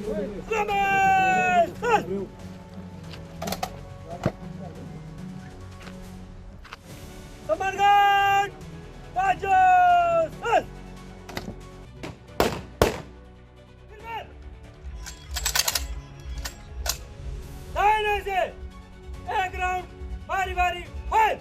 एक राउंड बारी बारी fire.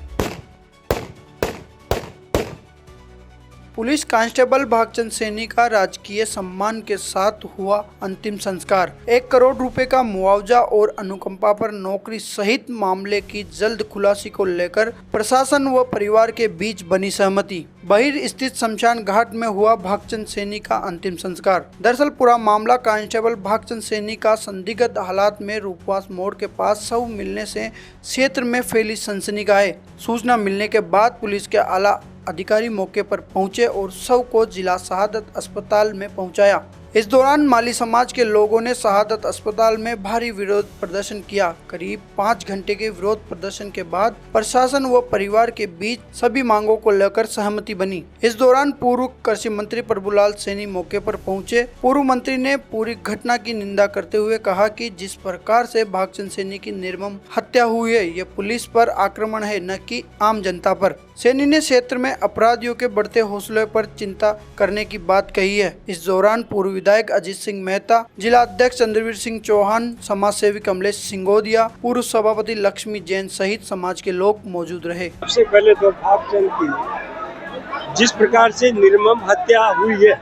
Police constable Bhagchand Saini का राजकीय सम्मान के साथ हुआ अंतिम संस्कार। 1 करोड़ रुपए का मुआवजा और अनुकंपा पर नौकरी सहित मामले की जल्द खुलासी को लेकर प्रशासन व परिवार के बीच बनी सहमति। बहिर स्थित शमशान घाट में हुआ भागचंद सैनी का अंतिम संस्कार। दरअसल पूरा मामला कांस्टेबल भागचंद सैनी का संदिग्ध हालात में रूपवास मोड़ के पास शव मिलने से क्षेत्र में फैली सनसनीखेज। सूचना मिलने के बाद पुलिस के आला अधिकारी मौके पर पहुंचे और शव को जिला शहादत अस्पताल में पहुंचाया। इस दौरान माली समाज के लोगों ने शहादत अस्पताल में भारी विरोध प्रदर्शन किया। करीब 5 घंटे के विरोध प्रदर्शन के बाद प्रशासन व परिवार के बीच सभी मांगों को लेकर सहमति बनी। इस दौरान पूर्व कृषि मंत्री प्रभुलाल सैनी मौके पर पहुंचे। पूर्व मंत्री ने पूरी घटना की निंदा करते हुए कहा कि जिस प्रकार से भागचंद सैनी की निर्मम हत्या हुई है, यह पुलिस पर आक्रमण है, न कि आम जनता पर। सैनी ने क्षेत्र में अपराधियों के बढ़ते हौसले पर चिंता करने की बात कही है। इस दौरान पूर्व विधायक अजीत सिंह मेहता, जिला अध्यक्ष चंद्रवीर सिंह चौहान, समाज सेवी कमलेश सिंगोदिया, पूर्व सभापति लक्ष्मी जैन सहित समाज के लोग मौजूद रहे। सबसे पहले तो भागचंद की जिस प्रकार से निर्मम हत्या हुई है,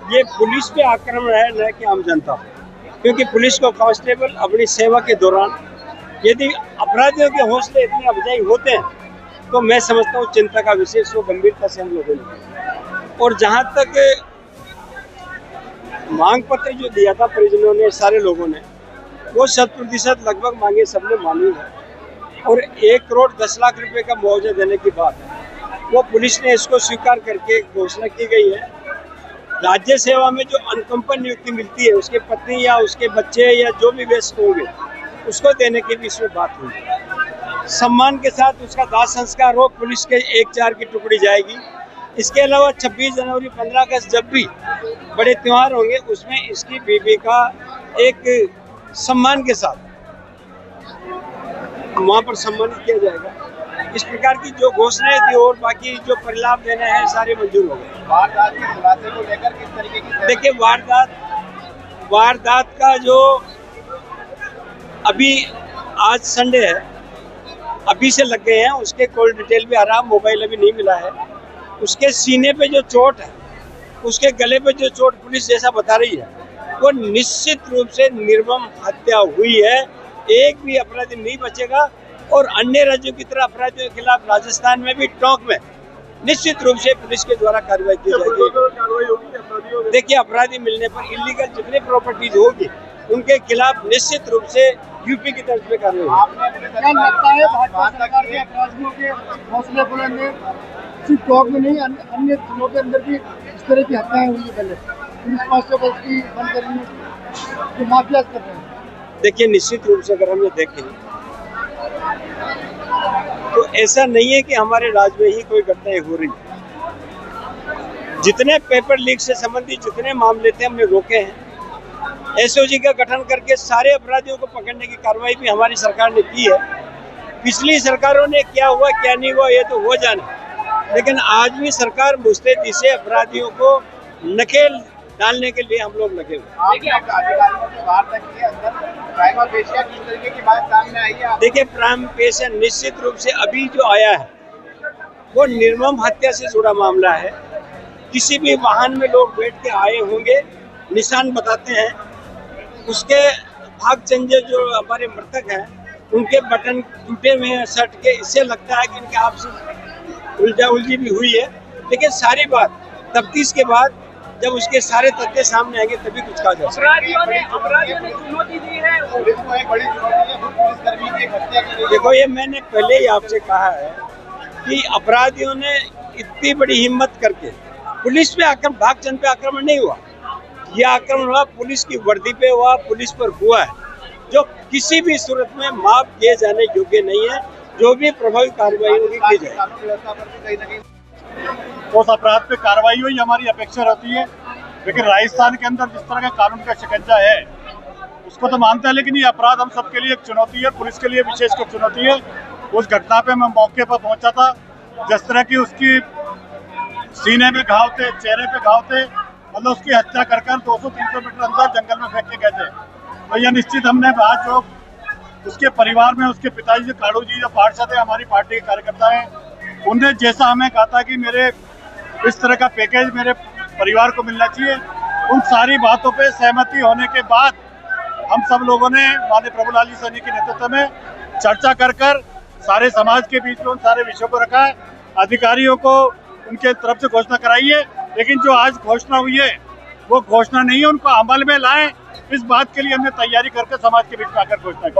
ये पुलिस पे आक्रमण है, न कि आम जनता पे। क्योंकि पुलिस को कांस्टेबल अपनी सेवा के दौरान यदि अपराधियों के हौसले इतने अफजाई होते हैं तो मैं समझता हूँ चिंता का विषय वो गंभीरता से हम लोगों ने। और जहाँ तक मांग पत्र जो दिया था परिजनों ने, सारे लोगों ने, वो 100% लगभग मांगे सबने मानी है। और 1 करोड़ 10 लाख रुपए का मुआवजा देने की बात है, वो पुलिस ने इसको स्वीकार करके घोषणा की गई है। राज्य सेवा में जो अनुकंपा नियुक्ति मिलती है, उसके पत्नी या उसके बच्चे या जो भी व्यस्त होंगे, उसको देने की भी इसमें बात हुई। सम्मान के साथ उसका दाह संस्कार हो, पुलिस के 1-4 की टुकड़ी जाएगी। इसके अलावा 26 जनवरी 15 अगस्त जब भी बड़े त्योहार होंगे, उसमें इसकी बीवी का एक सम्मान के साथ वहाँ पर सम्मानित किया जाएगा। इस प्रकार की जो घोषणाएं थी और बाकी जो परिलाभ देने हैं, सारे मंजूर हो गए। वारदात के खुलासे को लेकर किस तरीके की? देखिए, वारदात का जो अभी आज संडे है, अभी से लग गए हैं, उसके कॉल डिटेल भी आ रहा, मोबाइल अभी नहीं मिला है। उसके सीने पे जो चोट है, उसके गले पे जो चोट पुलिस जैसा बता रही है, वो निश्चित रूप से निर्मम हत्या हुई है। एक भी अपराधी नहीं बचेगा। और अन्य राज्यों की तरह अपराधियों के खिलाफ राजस्थान में भी टोंक में निश्चित रूप से पुलिस के द्वारा कार्रवाई की जाएगी। देखिए, अपराधी मिलने पर इलीगल जितनी प्रॉपर्टीज होगी, उनके खिलाफ निश्चित रूप से यूपी की तरफ से कार्रवाई होगी। क्या लगता है भाजपा सरकार के अपराधियों के हौसले बुलंद है? सिर्फ टॉक में नहीं, अन्य जिलों के अंदर भी इस तरह की हत्याएं हुई है। पहले पुलिस कांस्टेबल की बंद करने जो माफिया कर रहे हैं। देखिए, निश्चित रूप से अगर हम ये देखें तो ऐसा नहीं है कि हमारे राज्य में ही कोई घटनाएं हो रही। जितने पेपर लीक से संबंधित जितने मामले थे, हमने रोके हैं। एसओजी का गठन करके सारे अपराधियों को पकड़ने की कार्रवाई भी हमारी सरकार ने की है। पिछली सरकारों ने क्या हुआ क्या नहीं हुआ ये तो हो जाने, लेकिन आज भी सरकार मुस्तैदी से अपराधियों को नकेल डालने के लिए हम लोग लगे हुए। देखिए, प्राइम पेशा निश्चित रूप से अभी जो आया है वो निर्मम हत्या से जुड़ा मामला है। किसी भी वाहन में लोग बैठ के आए होंगे, निशान बताते हैं, उसके भागचंद जो हमारे मृतक हैं, उनके बटन टूटे हुए हैं शर्ट के। इससे लगता है कि इनके आपसे उलझा उलझी भी हुई है। लेकिन सारी बात तफ्तीश के बाद जब उसके सारे तथ्य सामने आएंगे तभी कुछ कहा जा सकता है। चुनौती दी है, पुलिस को एक बड़ी चुनौती है, पुलिसकर्मी की हत्या की गई। देखो, ये मैंने पहले ही आपसे कहा है कि अपराधियों ने इतनी बड़ी हिम्मत करके पुलिस पे आक्रमण, भागचंद पे आक्रमण नहीं हुआ। यह आक्रमण हुआ पुलिस की वर्दी पे हुआ, पुलिस पर हुआ है, जो किसी भी सूरत में माफ किए जाने योग्य नहीं है। जो भी प्रभावी कार्रवाई होगी की जाएगी। उस अपराध पे कार्रवाई हुई, हमारी अपेक्षा रहती है लेकिन राजस्थान के अंदर जिस तरह का कानून का शिकंजा है उसको तो मानते हैं, लेकिन ये अपराध हम सबके लिए एक चुनौती है, पुलिस के लिए विशेष कर चुनौती है। उस घटना पे मैं मौके पर पहुंचा था, जिस तरह की उसकी सीने में घाव थे, चेहरे पे घाव थे, मतलब उसकी हत्या कर 200-300 मीटर अंदर जंगल में फेंक के गए थे। तो यह निश्चित हमने आज जो उसके परिवार में उसके पिताजी जो काड़ू जी जो पार्षद है, हमारी पार्टी के कार्यकर्ता हैं, उनने जैसा हमें कहा था कि मेरे इस तरह का पैकेज मेरे परिवार को मिलना चाहिए, उन सारी बातों पे सहमति होने के बाद हम सब लोगों ने माननीय प्रभुलाल जी सैनी के नेतृत्व में चर्चा कर सारे समाज के बीच में उन सारे विषयों को रखा है। अधिकारियों को उनके तरफ से घोषणा कराई है, लेकिन जो आज घोषणा हुई है वो घोषणा नहीं है, उनको अमल में लाएं, इस बात के लिए हमने तैयारी करके समाज के बीच में आकर घोषणा की।